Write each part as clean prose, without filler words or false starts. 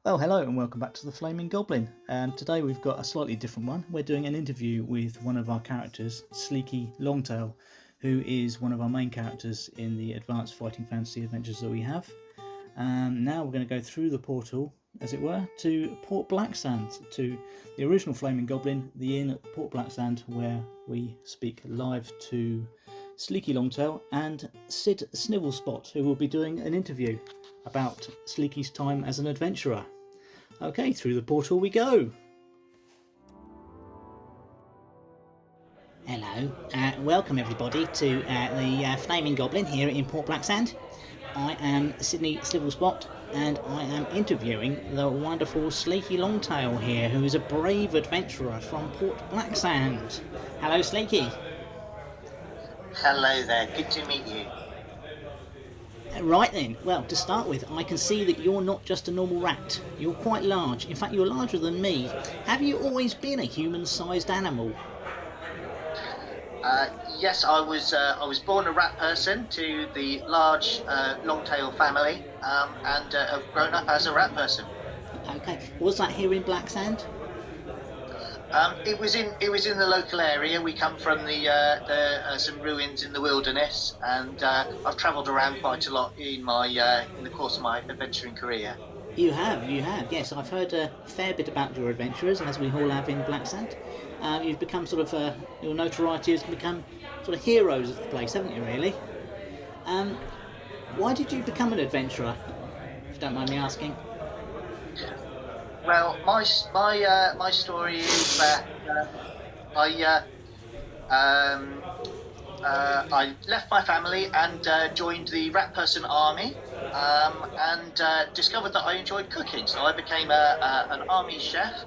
Well, hello and welcome back to the Flaming Goblin. Today we've got a slightly different one. We're doing an interview with one of our characters, Sleaky Longtail, who is one of our main characters in the advanced fighting fantasy adventures that we have. Now we're going to go through the portal, as it were, to Port Blacksand, to the original Flaming Goblin, the inn at Port Blacksand, where we speak live to Sleaky Longtail and Syd Snivlespot, who will be doing an interview about Sleaky's time as an adventurer. Okay, through the portal we go. Hello, welcome everybody to the Flaming Goblin here in Port Blacksand. I am Syd Snivlespot and I am interviewing the wonderful Sleaky Longtail here, who is a brave adventurer from Port Blacksand. Hello, Sleaky. Hello there, good to meet you. Right then, well, to start with, I can see that you're not just a normal rat. You're quite large. In fact, you're larger than me. Have you always been a human-sized animal? Yes, I was born a rat person to the large Longtail family, and have grown up as a rat person. Okay, was that here in Blacksand? It was in the local area. We come from the some ruins in the wilderness, and I've travelled around quite a lot in the course of my adventuring career. You have, yes. I've heard a fair bit about your adventures, as we all have in Blacksand. You've become sort of, your notoriety has become sort of heroes of the place, haven't you, really? Why did you become an adventurer, if you don't mind me asking? Well, my story is that I left my family and joined the Rat Person Army, and discovered that I enjoyed cooking. So I became an army chef,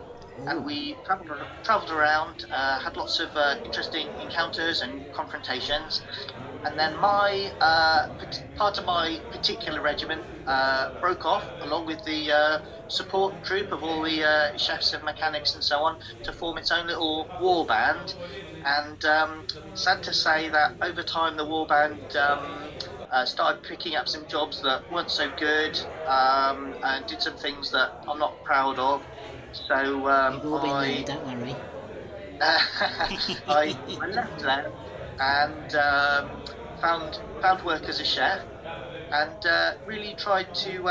and we travelled around, had lots of interesting encounters and confrontations. And then my part of my particular regiment broke off, along with the support troop of all the chefs and mechanics and so on, to form its own little war band. And sad to say that over time the war band started picking up some jobs that weren't so good, and did some things that I'm not proud of. So You've all been there, don't worry. I left there and found work as a chef, and really tried to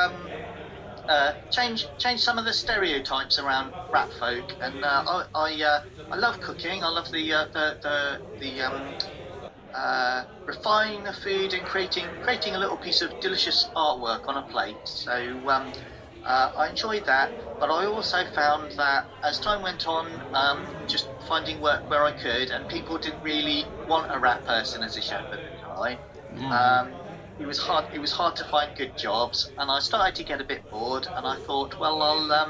change some of the stereotypes around rat folk. And I love cooking. I love the refining the food and creating a little piece of delicious artwork on a plate. So I enjoyed that, but I also found that as time went on, just finding work where I could, and people didn't really want a rat person as a chef at the time. No. It was hard to find good jobs, and I started to get a bit bored. And I thought, well, I'll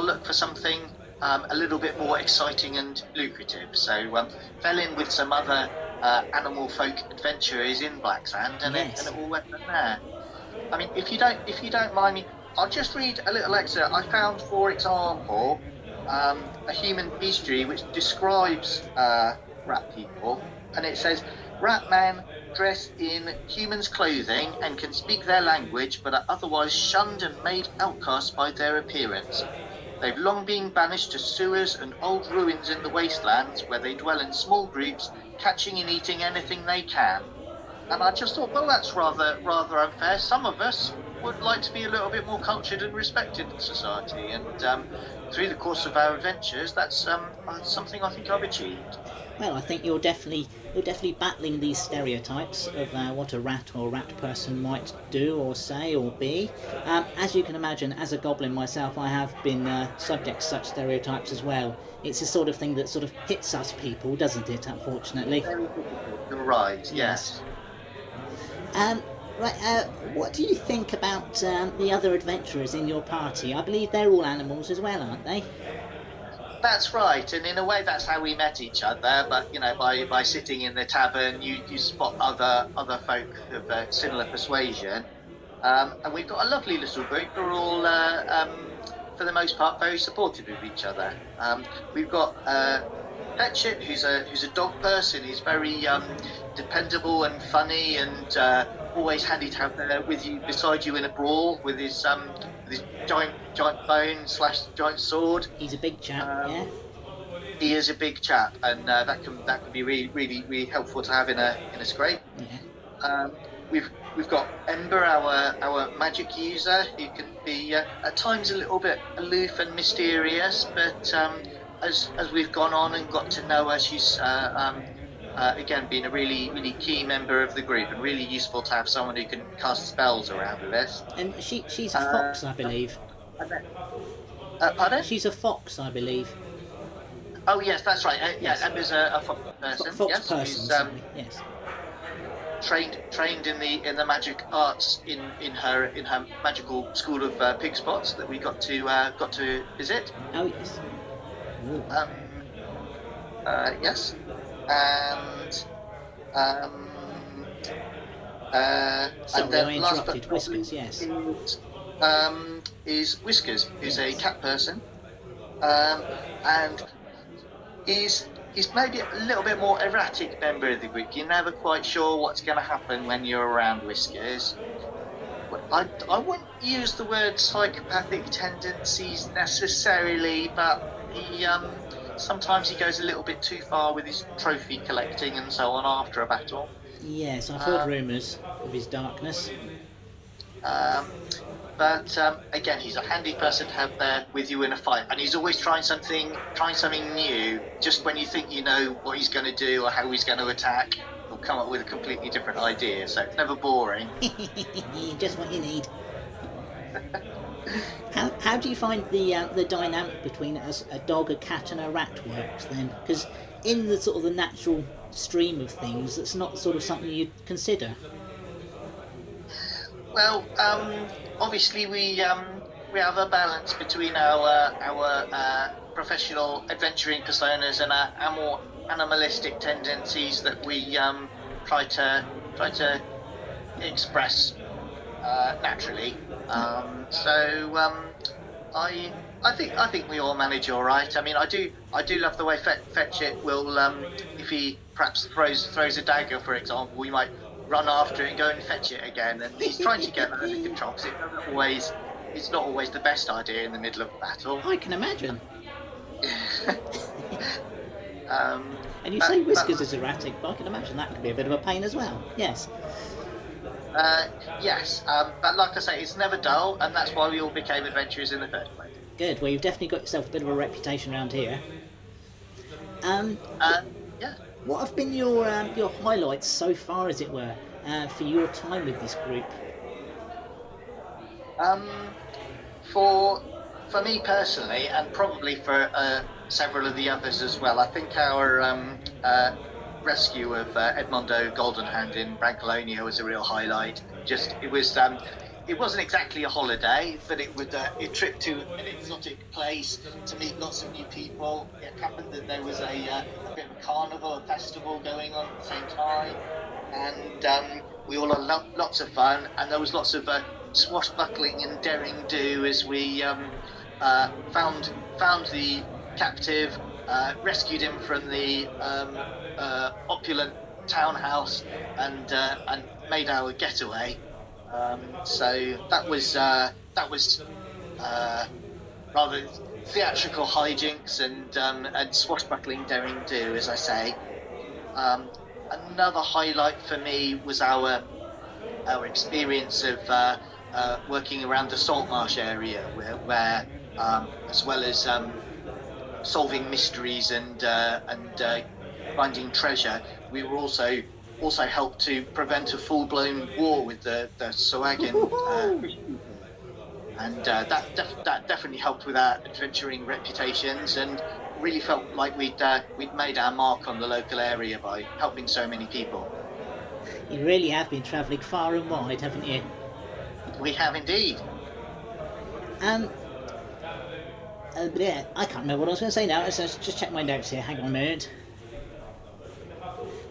look for something a little bit more exciting and lucrative. So fell in with some other animal folk adventurers in Blacksand, and Yes. it all went from there. I mean, if you don't mind me, I'll just read a little excerpt. I found, for example, a human bestiary which describes rat people, and it says, "Ratman dress in humans' clothing and can speak their language, but are otherwise shunned and made outcasts by their appearance. They've long been banished to sewers and old ruins in the wastelands, where they dwell in small groups, catching and eating anything they can." And I just thought, well, that's rather unfair. Some of us would like to be a little bit more cultured and respected in society, and through the course of our adventures, that's something I think I've achieved. Well, I think you're definitely battling these stereotypes of what a rat or rat person might do or say or be. As you can imagine, as a goblin myself, I have been subject to such stereotypes as well. It's the sort of thing that sort of hits us people, doesn't it, unfortunately? Very difficult. You're right, yes. Right, what do you think about the other adventurers in your party? I believe they're all animals as well, aren't they? That's right, and in a way that's how we met each other. But by sitting in the tavern, you spot other folk of similar persuasion, and we've got a lovely little group. We're all, for the most part, very supportive of each other. We've got Petchit, who's a dog person. He's very dependable and funny, and always handy to have with you, beside you in a brawl, with his with his giant bone / giant sword. He's a big chap, yeah. He is a big chap, and that can be really helpful to have in a scrape. Yeah. We've got Ember, our magic user, who can be at times a little bit aloof and mysterious, but as we've gone on and got to know her, she's again been a really key member of the group, and really useful to have someone who can cast spells around with us. And she's a fox, I believe. Pardon? She's a fox, I believe. Oh yes, that's right. Yes. Yeah, Ember's a fox person. Fox yes, person, who's, sorry. Yes. trained in the magic arts in her magical school of pig spots that we got to visit. Oh yes. Yes, and Sorry, and then I last but interrupted. not Whiskers, least yes. is Whiskers, who's a Yes. cat person, and he's maybe a little bit more erratic member of the group. You're never quite sure what's going to happen when you're around Whiskers. I wouldn't use the word psychopathic tendencies necessarily, but he sometimes he goes a little bit too far with his trophy collecting and so on after a battle. Yes, I've heard rumours of his darkness. But again, he's a handy person to have there with you in a fight, and he's always trying something new. Just when you think you know what he's going to do or how he's going to attack, he'll come up with a completely different idea. So it's never boring. Just what you need. How do you find the dynamic between a dog, a cat, and a rat works then? Because in the sort of the natural stream of things, that's not sort of something you'd consider. Well, obviously we have a balance between our professional adventuring personas and our more animalistic tendencies that we try to express naturally. I think we all manage all right. I mean, I do love the way Fetchit will, if he perhaps throws a dagger, for example, we might run after it and go and fetch it again. And he's trying to get that under control, because it's not always the best idea in the middle of a battle. I can imagine. And you but- say Whiskers is erratic, but I can imagine that could be a bit of a pain as well. Yes. Yes, but like I say, it's never dull, and that's why we all became adventurers in the first place. Good. Well, you've definitely got yourself a bit of a reputation around here. Yeah. What have been your highlights so far, as it were, for your time with this group? For me personally, and probably for several of the others as well, I think our rescue of Edmondo Goldenhand in Brancolonia was a real highlight. It wasn't exactly a holiday, but it was a trip to an exotic place to meet lots of new people. It happened that there was a bit of a carnival, a festival going on at the same time, and we all had lots of fun, and there was lots of swashbuckling and daring do as we found the captive, rescued him from the opulent townhouse, and made our getaway. So that was rather theatrical hijinks and swashbuckling daring do, as I say. Another highlight for me was our experience of working around the Saltmarsh area, where as well as solving mysteries and finding treasure, we were also helped to prevent a full-blown war with the Sawagan, and that definitely helped with our adventuring reputations, and really felt like we'd made our mark on the local area by helping so many people. You really have been travelling far and wide, haven't you? We have indeed. But yeah, I can't remember what I was going to say now. Let's just check my notes here. Hang on a minute.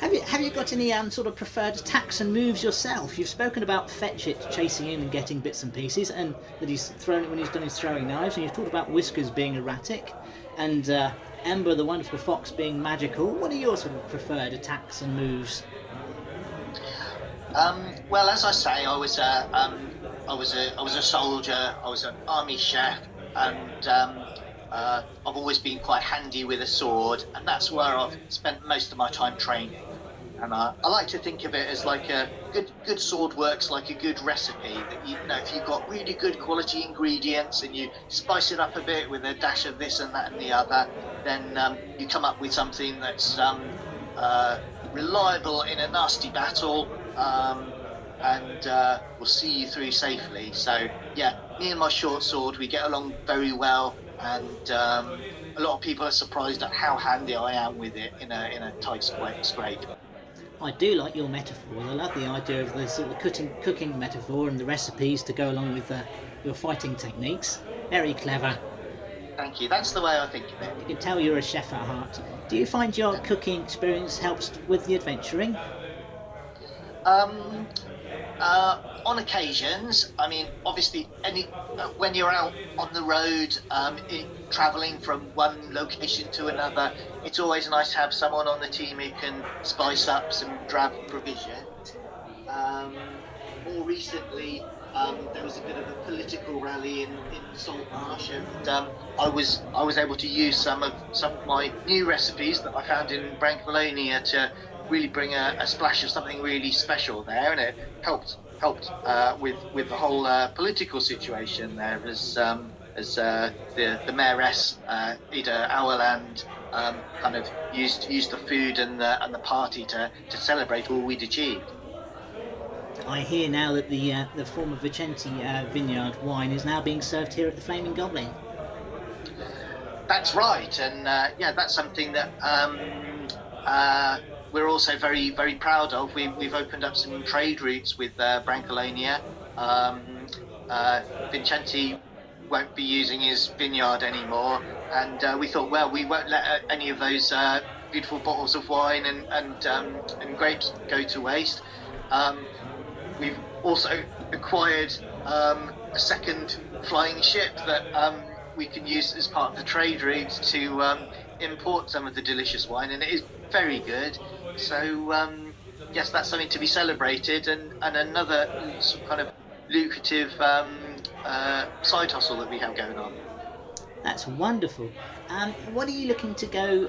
Have you got any sort of preferred attacks and moves yourself? You've spoken about Fetchit chasing him and getting bits and pieces, and that he's thrown it when he's done his throwing knives, and you've talked about Whiskers being erratic, and Ember, the wonderful fox, being magical. What are your sort of preferred attacks and moves? Well, as I say, I was I was a soldier. I was an army chef, and I've always been quite handy with a sword, and that's where I've spent most of my time training. And I like to think of it as like a good sword works like a good recipe. That you know, if you've got really good quality ingredients and you spice it up a bit with a dash of this and that and the other, then you come up with something that's reliable in a nasty battle, and will see you through safely. So yeah, me and my short sword, we get along very well, and a lot of people are surprised at how handy I am with it in a tight scrape. I do like your metaphor. I love the idea of the sort of cooking metaphor and the recipes to go along with your fighting techniques. Very clever. Thank you. That's the way I think of it. You can tell you're a chef at heart. Do you find your cooking experience helps with the adventuring? On occasions, I mean, obviously, when you're out on the road, travelling from one location to another, it's always nice to have someone on the team who can spice up some drab provisions. More recently, there was a bit of a political rally in Saltmarsh, and I was able to use some of my new recipes that I found in Brancalonia to really bring a splash of something really special there, and it helped with the whole political situation there, as the mayoress Ida Auerland kind of used the food and the party to celebrate all we'd achieved. I hear now that the former Vicente vineyard wine is now being served here at the Flaming Goblin. That's right, and yeah, that's something that we're also very, very proud of. We've opened up some trade routes with Brancalonia. Vicente won't be using his vineyard anymore, and we thought, well, we won't let any of those beautiful bottles of wine and grapes go to waste. We've also acquired a second flying ship that we can use as part of the trade route to import some of the delicious wine, and it is very good. So yes, that's something to be celebrated, and another kind of lucrative side hustle that we have going on. That's wonderful. What are you looking to go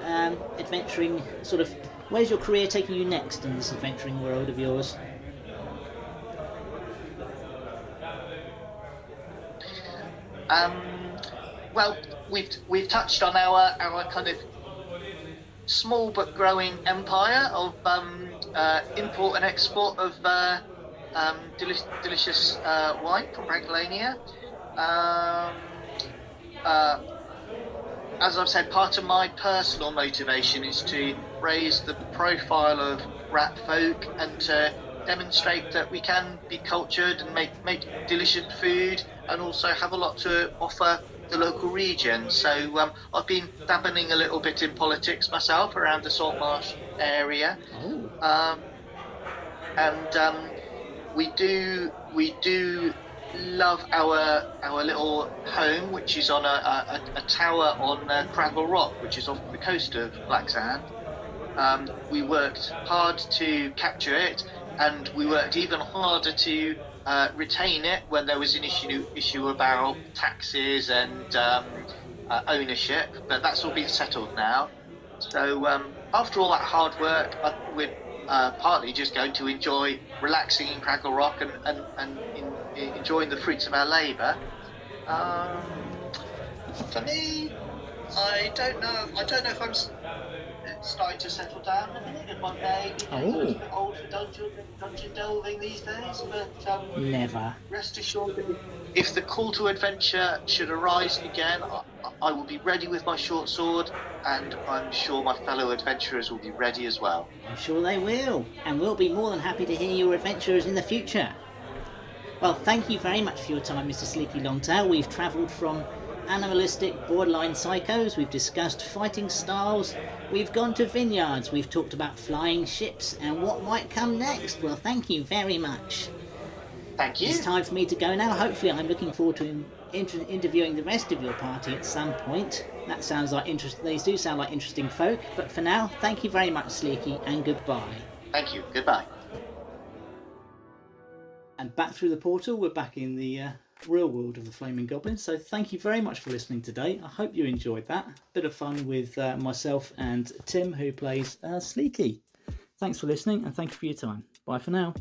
adventuring? Sort of, where's your career taking you next in this adventuring world of yours? Well, we've touched on our kind of small but growing empire of import and export of delicious wine from Brancalonia. As I've said, part of my personal motivation is to raise the profile of rat folk and to demonstrate that we can be cultured and make delicious food and also have a lot to offer the local region. So I've been dabbling a little bit in politics myself around the Saltmarsh area. And we do love our little home, which is on a tower on Craggle Rock, which is off the coast of Blacksand. We worked hard to capture it, and we worked even harder to retain it when there was an issue about taxes and ownership, but that's all been settled now. So after all that hard work, we're partly just going to enjoy relaxing in Craggle Rock and enjoying the fruits of our labour. For me, I don't know if I'm starting to settle down a minute in one day. I'm a bit old for dungeon delving these days, but Never. rest assured that if the call to adventure should arise again, I will be ready with my short sword, and I'm sure my fellow adventurers will be ready as well. I'm sure they will, and we'll be more than happy to hear your adventures in the future. Well, thank you very much for your time, Mr. Sleaky Longtail. We've travelled from animalistic borderline psychos, we've discussed fighting styles, we've gone to vineyards, we've talked about flying ships and what might come next. Well, thank you very much. Thank you. It's time for me to go now. Hopefully I'm looking forward to interviewing the rest of your party at some point. That sounds like they do sound like interesting folk, but for now, thank you very much, Sleaky, and goodbye. Thank you. Goodbye. And back through the portal, we're back in the real world of the Flaming Goblin. So thank you very much for listening today. I hope you enjoyed that. Bit of fun with myself and Tim, who plays Sleaky. Thanks for listening, and thank you for your time. Bye for now.